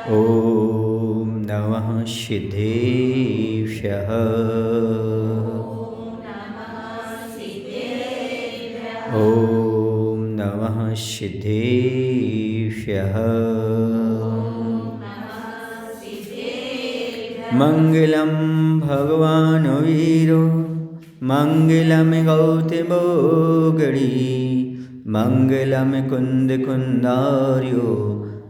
ॐ नमः सिद्धेभ्यः। ॐ नमः सिद्धेभ्यः। मङ्गलं भगवान् वीरो मङ्गलं गौतमो गणी मङ्गलं कुन्दकुन्दार्यो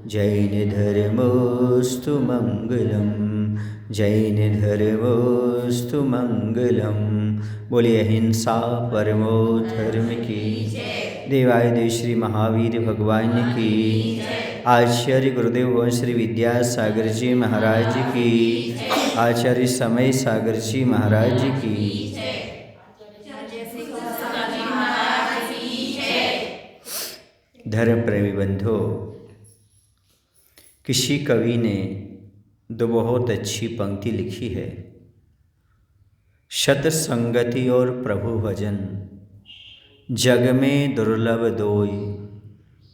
जैन धर्मोऽस्तु मङ्गलम् जैन धर्मोऽस्तु मङ्गलम्। बोलिए अहिंसा परमो धर्म की देवादिदेव श्री महावीर भगवान की आचार्य गुरुदेव भगवान श्री विद्यासागर जी महाराज की आचार्य समय सागर जी महाराज की। धर्म प्रेमी बंधो, किसी कवि ने दो बहुत अच्छी पंक्ति लिखी है। सतसंगति और प्रभु भजन जग में दुर्लभ दोई,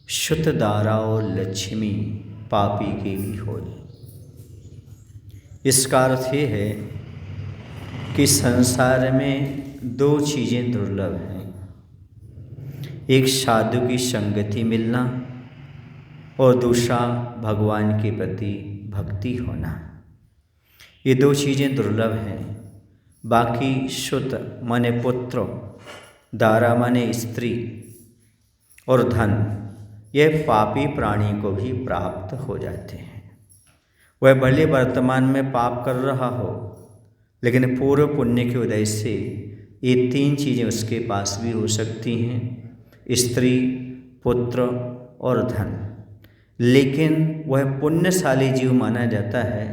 शुत दारा और लक्ष्मी पापी के भी होई। इसका अर्थ ये है कि संसार में दो चीज़ें दुर्लभ हैं, एक साधु की संगति मिलना और दूसरा भगवान के प्रति भक्ति होना। ये दो चीज़ें दुर्लभ हैं। बाकी शुत माने पुत्र, दारा माने स्त्री और धन, यह पापी प्राणी को भी प्राप्त हो जाते हैं। वह भले वर्तमान में पाप कर रहा हो, लेकिन पूर्व पुण्य के उदय से ये तीन चीज़ें उसके पास भी हो सकती हैं, स्त्री, पुत्र और धन। लेकिन वह पुण्यशाली जीव माना जाता है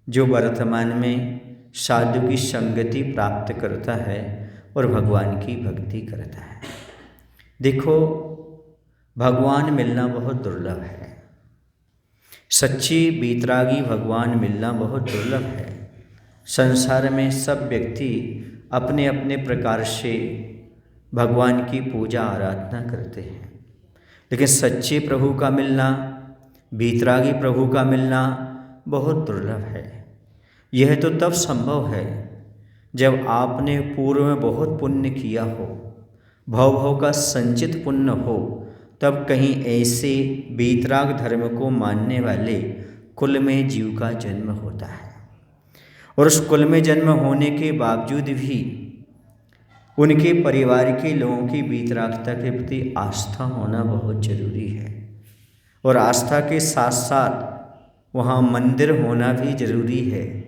जो वर्तमान में साधु की संगति प्राप्त करता है और भगवान की भक्ति करता है। देखो, भगवान मिलना बहुत दुर्लभ है। सच्ची बीतरागी भगवान मिलना बहुत दुर्लभ है। संसार में सब व्यक्ति अपने अपने प्रकार से भगवान की पूजा आराधना करते हैं, लेकिन सच्चे प्रभु का मिलना, बीतरागी प्रभु का मिलना बहुत दुर्लभ है। यह तो तब संभव है जब आपने पूर्व में बहुत पुण्य किया हो, भव भव का संचित पुण्य हो, तब कहीं ऐसे बीतराग धर्म को मानने वाले कुल में जीव का जन्म होता है। और उस कुल में जन्म होने के बावजूद भी उनके परिवार के लोगों की बीतरागता के प्रति आस्था होना बहुत जरूरी है। और आस्था के साथ साथ वहाँ मंदिर होना भी जरूरी है।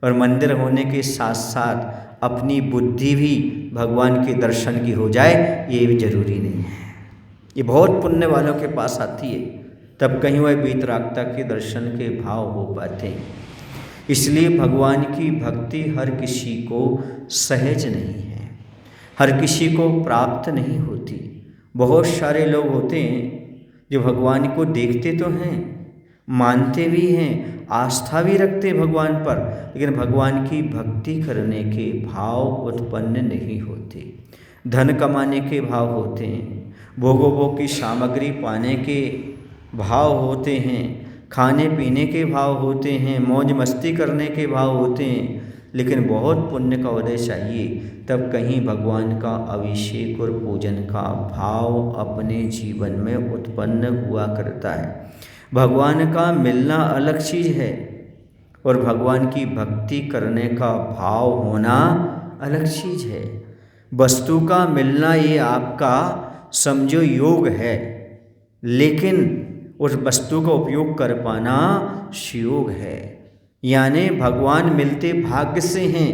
और मंदिर होने के साथ साथ अपनी बुद्धि भी भगवान के दर्शन की हो जाए, ये भी जरूरी नहीं है। ये बहुत पुण्य वालों के पास आती है, तब कहीं वह बीतरागता के दर्शन के भाव हो पाते हैं। इसलिए भगवान की भक्ति हर किसी को सहज नहीं है, हर किसी को प्राप्त नहीं होती। बहुत सारे लोग होते हैं जो भगवान को देखते तो हैं, मानते भी हैं, आस्था भी रखते हैं भगवान पर, लेकिन भगवान की भक्ति करने के भाव उत्पन्न नहीं होते। धन कमाने के भाव होते हैं, भोगों की सामग्री पाने के भाव होते हैं, खाने पीने के भाव होते हैं, मौज मस्ती करने के भाव होते हैं। लेकिन बहुत पुण्य का उदय चाहिए, तब कहीं भगवान का अभिषेक और पूजन का भाव अपने जीवन में उत्पन्न हुआ करता है। भगवान का मिलना अलग चीज़ है और भगवान की भक्ति करने का भाव होना अलग चीज़ है। वस्तु का मिलना ये आपका समझो योग है, लेकिन उस वस्तु का उपयोग कर पाना शियोग है। यानी भगवान मिलते भाग्य से हैं,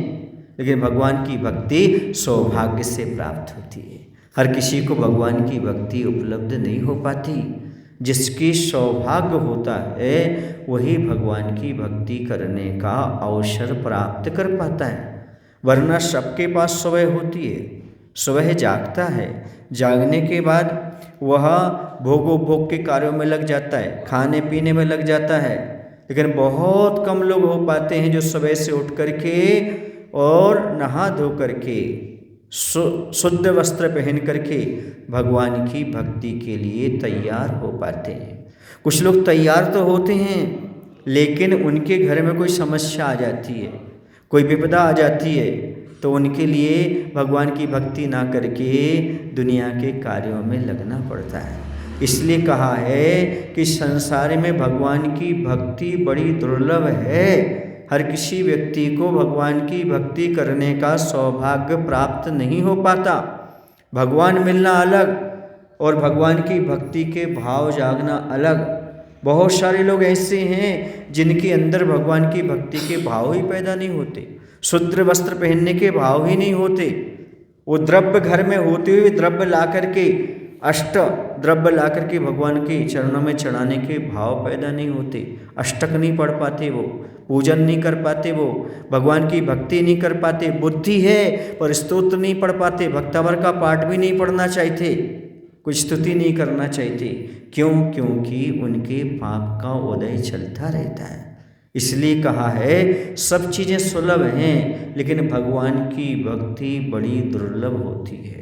लेकिन भगवान की भक्ति सौभाग्य से प्राप्त होती है। हर किसी को भगवान की भक्ति उपलब्ध नहीं हो पाती। जिसकी सौभाग्य होता है वही भगवान की भक्ति करने का अवसर प्राप्त कर पाता है। वरना सबके पास सुबह होती है, सुबह जागता है, जागने के बाद वह भोग के कार्यों में लग जाता है, खाने पीने में लग जाता है। लेकिन बहुत कम लोग हो पाते हैं जो सुबह से उठ करके और नहा धो करके शुद्ध वस्त्र पहन करके भगवान की भक्ति के लिए तैयार हो पाते हैं। कुछ लोग तैयार तो होते हैं, लेकिन उनके घर में कोई समस्या आ जाती है, कोई विपदा आ जाती है, तो उनके लिए भगवान की भक्ति ना करके दुनिया के कार्यों में लगना पड़ता है। इसलिए कहा है कि संसार में भगवान की भक्ति बड़ी दुर्लभ है। हर किसी व्यक्ति को भगवान की भक्ति करने का सौभाग्य प्राप्त नहीं हो पाता। भगवान मिलना अलग और भगवान की भक्ति के भाव जागना अलग। बहुत सारे लोग ऐसे हैं जिनके अंदर भगवान की भक्ति के भाव ही पैदा नहीं होते, शुद्र वस्त्र पहनने के भाव ही नहीं होते। वो द्रव्य घर में होते हुए द्रव्य ला करके, अष्ट द्रव्य ला करके भगवान के चरणों में चढ़ाने के भाव पैदा नहीं होते। अष्टक नहीं पढ़ पाते, वो पूजन नहीं कर पाते, वो भगवान की भक्ति नहीं कर पाते। बुद्धि है पर स्तोत्र नहीं पढ़ पाते, भक्तावर का पाठ भी नहीं पढ़ना चाहते, कुछ स्तुति नहीं करना चाहते। क्यों? क्योंकि उनके पाप का उदय चलता रहता है। इसलिए कहा है सब चीज़ें सुलभ हैं, लेकिन भगवान की भक्ति बड़ी दुर्लभ होती है।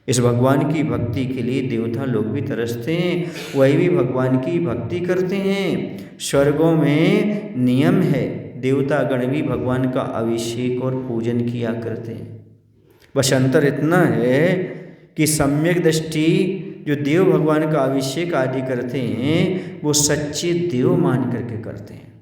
इस भगवान की भक्ति के लिए देवता लोग भी तरसते हैं, वही भी भगवान की भक्ति करते हैं। स्वर्गों में नियम है, देवता गण भी भगवान का अभिषेक और पूजन किया करते हैं। बस अंतर इतना है कि सम्यक दृष्टि जो देव भगवान का अभिषेक आदि करते हैं वो सच्चे देव मान करके करते हैं।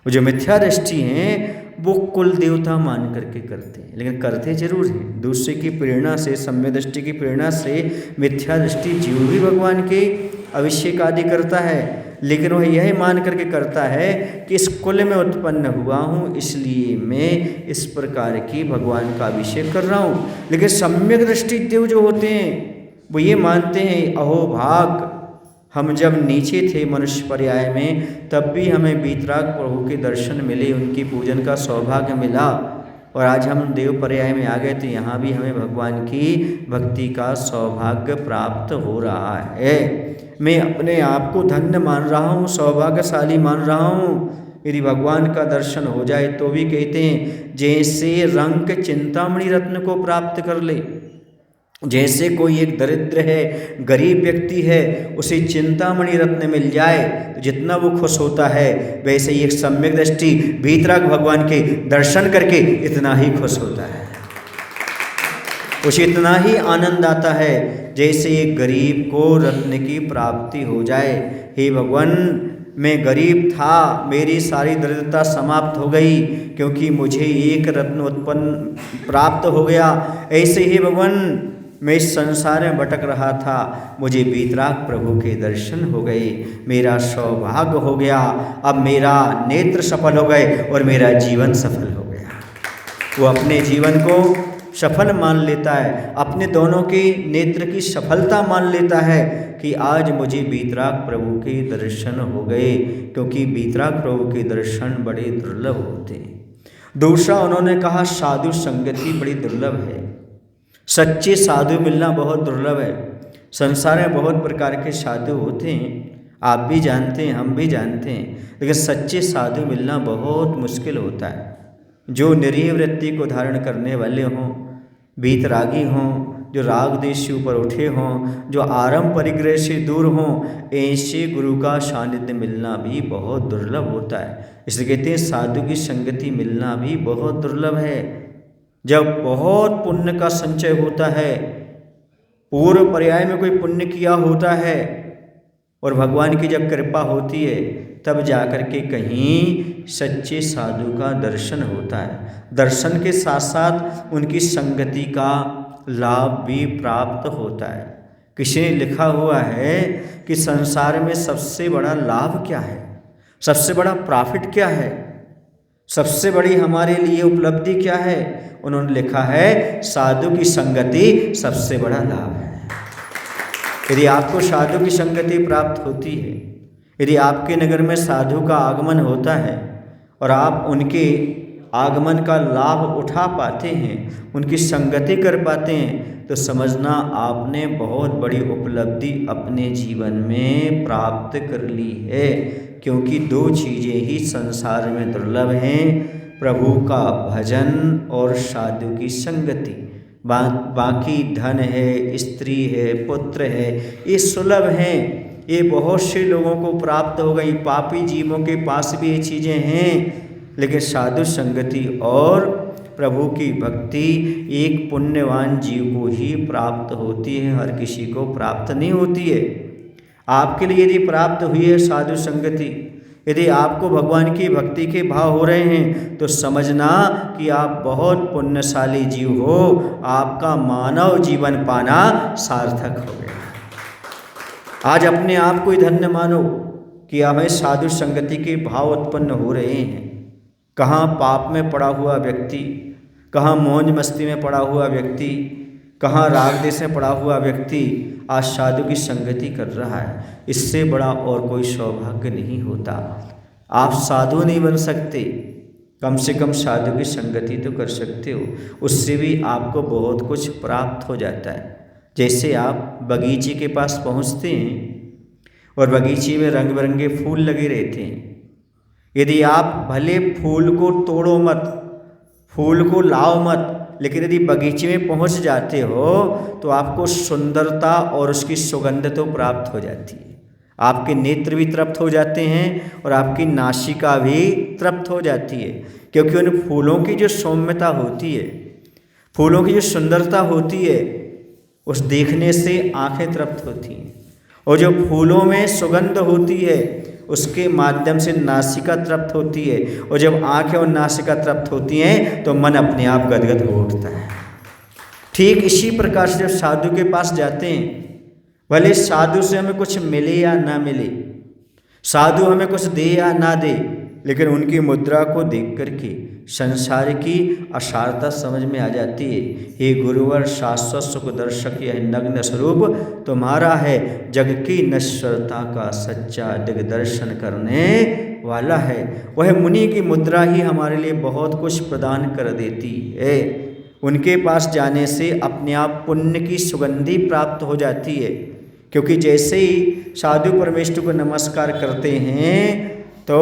वो जो मिथ्या दृष्टि हैं वो कुल देवता मान करके करते हैं, लेकिन करते जरूर हैं। दूसरे की प्रेरणा से, सम्यक दृष्टि की प्रेरणा से मिथ्या दृष्टि जीव भी भगवान के अभिषेक आदि करता है, लेकिन वह यही मान करके करता है कि इस कुल में उत्पन्न हुआ हूँ, इसलिए मैं इस प्रकार की भगवान का अभिषेक कर रहा हूँ। लेकिन सम्यक दृष्टि देव जो होते हैं वो ये मानते हैं, अहो भाग, हम जब नीचे थे मनुष्य पर्याय में तब भी हमें वीतराग प्रभु के दर्शन मिले, उनकी पूजन का सौभाग्य मिला, और आज हम देव पर्याय में आ गए तो यहाँ भी हमें भगवान की भक्ति का सौभाग्य प्राप्त हो रहा है। मैं अपने आप को धन्य मान रहा हूँ, सौभाग्यशाली मान रहा हूँ। यदि भगवान का दर्शन हो जाए तो भी कहते हैं जैसे रंक चिंतामणि रत्न को प्राप्त कर ले, जैसे कोई एक दरिद्र है, गरीब व्यक्ति है, उसे चिंतामणि रत्न मिल जाए तो जितना वो खुश होता है, वैसे ही एक सम्यक दृष्टि वीतराग भगवान के दर्शन करके इतना ही खुश होता है, उसे इतना ही आनंद आता है जैसे एक गरीब को रत्न की प्राप्ति हो जाए। हे भगवान, मैं गरीब था, मेरी सारी दरिद्रता समाप्त हो गई क्योंकि मुझे एक रत्न उत्पन्न प्राप्त हो गया। ऐसे ही भगवान मैं इस संसार में भटक रहा था, मुझे वीतराग प्रभु के दर्शन हो गए, मेरा सौभाग्य हो गया, अब मेरा नेत्र सफल हो गए और मेरा जीवन सफल हो गया। वो अपने जीवन को सफल मान लेता है, अपने दोनों के नेत्र की सफलता मान लेता है कि आज मुझे वीतराग प्रभु के दर्शन हो गए, क्योंकि वीतराग प्रभु के दर्शन बड़े दुर्लभ होते हैं। दूसरा उन्होंने कहा साधु संगति बड़ी दुर्लभ है, सच्चे साधु मिलना बहुत दुर्लभ है। संसार में बहुत प्रकार के साधु होते हैं, आप भी जानते हैं, हम भी जानते हैं, लेकिन सच्चे साधु मिलना बहुत मुश्किल होता है। जो निरीह वृत्ति को धारण करने वाले हों, वीतरागी हों, जो राग देश से ऊपर उठे हों, जो आरंभ परिग्रह से दूर हों, ऐसे गुरु का सानिध्य मिलना भी बहुत दुर्लभ होता है। इसलिए कहते हैं साधु की संगति मिलना भी बहुत दुर्लभ है। जब बहुत पुण्य का संचय होता है, पूर्व पर्याय में कोई पुण्य किया होता है और भगवान की जब कृपा होती है, तब जाकर के कहीं सच्चे साधु का दर्शन होता है। दर्शन के साथ साथ उनकी संगति का लाभ भी प्राप्त होता है। किसी ने लिखा हुआ है कि संसार में सबसे बड़ा लाभ क्या है, सबसे बड़ा प्रॉफिट क्या है, सबसे बड़ी हमारे लिए उपलब्धि क्या है। उन्होंने लिखा है साधु की संगति सबसे बड़ा लाभ है। यदि आपको साधु की संगति प्राप्त होती है, यदि आपके नगर में साधु का आगमन होता है और आप उनके आगमन का लाभ उठा पाते हैं, उनकी संगति कर पाते हैं, तो समझना आपने बहुत बड़ी उपलब्धि अपने जीवन में प्राप्त कर ली है। क्योंकि दो चीज़ें ही संसार में दुर्लभ हैं, प्रभु का भजन और साधु की संगति। बाकी धन है, स्त्री है, पुत्र है, ये सुलभ हैं, ये बहुत से लोगों को प्राप्त हो गई। पापी जीवों के पास भी ये चीज़ें हैं, लेकिन साधु संगति और प्रभु की भक्ति एक पुण्यवान जीव को ही प्राप्त होती है, हर किसी को प्राप्त नहीं होती है। आपके लिए यदि प्राप्त हुई है साधु संगति, यदि आपको भगवान की भक्ति के भाव हो रहे हैं, तो समझना कि आप बहुत पुण्यशाली जीव हो, आपका मानव जीवन पाना सार्थक हो गया। आज अपने आप को ही धन्य मानो कि हमें साधु संगति के भाव उत्पन्न हो रहे हैं। कहाँ पाप में पड़ा हुआ व्यक्ति, कहाँ मौज मस्ती में पड़ा हुआ व्यक्ति, कहाँ राग देश में पड़ा हुआ व्यक्ति आज साधु की संगति कर रहा है। इससे बड़ा और कोई सौभाग्य नहीं होता। आप साधु नहीं बन सकते, कम से कम साधु की संगति तो कर सकते हो, उससे भी आपको बहुत कुछ प्राप्त हो जाता है। जैसे आप बगीचे के पास पहुंचते हैं और बगीचे में रंग बिरंगे फूल लगे रहते हैं। यदि आप भले फूल को तोड़ो मत, फूल को लाओ मत, लेकिन यदि बगीचे में पहुंच जाते हो तो आपको सुंदरता और उसकी सुगंध तो प्राप्त हो जाती है। आपके नेत्र भी तृप्त हो जाते हैं और आपकी नासिका भी तृप्त हो जाती है, क्योंकि उन फूलों की जो सौम्यता होती है, फूलों की जो सुंदरता होती है, उस देखने से आंखें तृप्त होती हैं। और जो फूलों में सुगंध होती है उसके माध्यम से नासिका तृप्त होती है, और जब आंखें और नासिका तृप्त होती हैं तो मन अपने आप गदगद हो उठता है। ठीक इसी प्रकार से जब साधु के पास जाते हैं, भले साधु से हमें कुछ मिले या ना मिले, साधु हमें कुछ दे या ना दे, लेकिन उनकी मुद्रा को देख करके संसार की असारता समझ में आ जाती है। हे गुरुवर शाश्वत सुख दर्शक, यह नग्न स्वरूप तुम्हारा है, जग की नश्वरता का सच्चा दिग्दर्शन करने वाला है। वह मुनि की मुद्रा ही हमारे लिए बहुत कुछ प्रदान कर देती है। उनके पास जाने से अपने आप पुण्य की सुगंधी प्राप्त हो जाती है, क्योंकि जैसे ही साधु परमेश्वर को नमस्कार करते हैं तो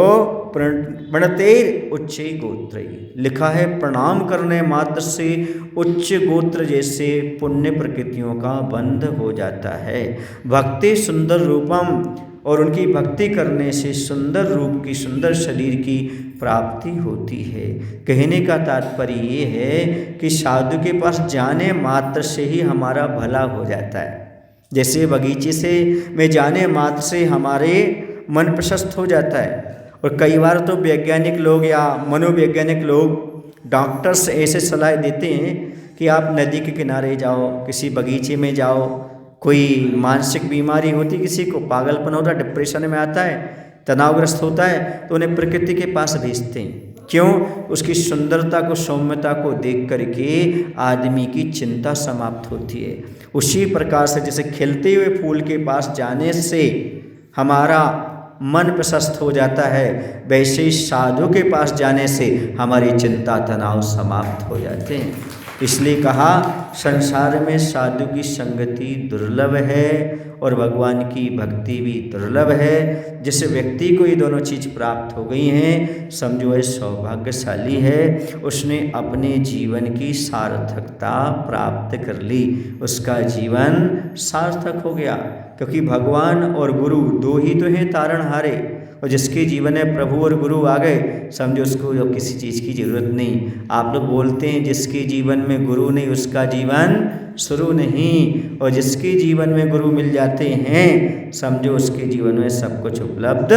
प्रणतेर उच्च गोत्र, लिखा है प्रणाम करने मात्र से उच्च गोत्र जैसे पुण्य प्रकृतियों का बंध हो जाता है। भक्ति सुंदर रूपम, और उनकी भक्ति करने से सुंदर रूप की, सुंदर शरीर की प्राप्ति होती है। कहने का तात्पर्य ये है कि साधु के पास जाने मात्र से ही हमारा भला हो जाता है। जैसे बगीचे से में जाने मात्र से हमारे मन प्रशस्त हो जाता है। और कई बार तो वैज्ञानिक लोग या मनोवैज्ञानिक लोग, डॉक्टर्स ऐसे सलाह देते हैं कि आप नदी के किनारे जाओ, किसी बगीचे में जाओ। कोई मानसिक बीमारी होती, किसी को पागलपन होता है, डिप्रेशन में आता है, तनावग्रस्त होता है, तो उन्हें प्रकृति के पास भेजते हैं। क्यों? उसकी सुंदरता को, सौम्यता को देख करके आदमी की चिंता समाप्त होती है। उसी प्रकार से जैसे खिलते हुए फूल के पास जाने से हमारा मन प्रशस्त हो जाता है, वैसे ही साधु के पास जाने से हमारी चिंता तनाव समाप्त हो जाते हैं। इसलिए कहा संसार में साधु की संगति दुर्लभ है और भगवान की भक्ति भी दुर्लभ है। जिस व्यक्ति को ये दोनों चीज़ प्राप्त हो गई हैं, समझो वह सौभाग्यशाली है, उसने अपने जीवन की सार्थकता प्राप्त कर ली, उसका जीवन सार्थक हो गया। क्योंकि भगवान और गुरु दो ही तो हैं तारणहारे, और जिसके जीवन में प्रभु और गुरु आ गए, समझो उसको जो किसी चीज़ की ज़रूरत नहीं। आप लोग बोलते हैं जिसके जीवन में गुरु नहीं उसका जीवन शुरू नहीं, और जिसके जीवन में गुरु मिल जाते हैं समझो उसके जीवन में सब कुछ उपलब्ध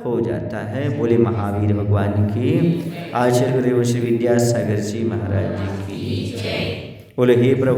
हो जाता है। बोले महावीर भगवान की, आचार्य गुरुदेव श्री विद्यासागर जी महाराज जी की। बोले हे प्रभु।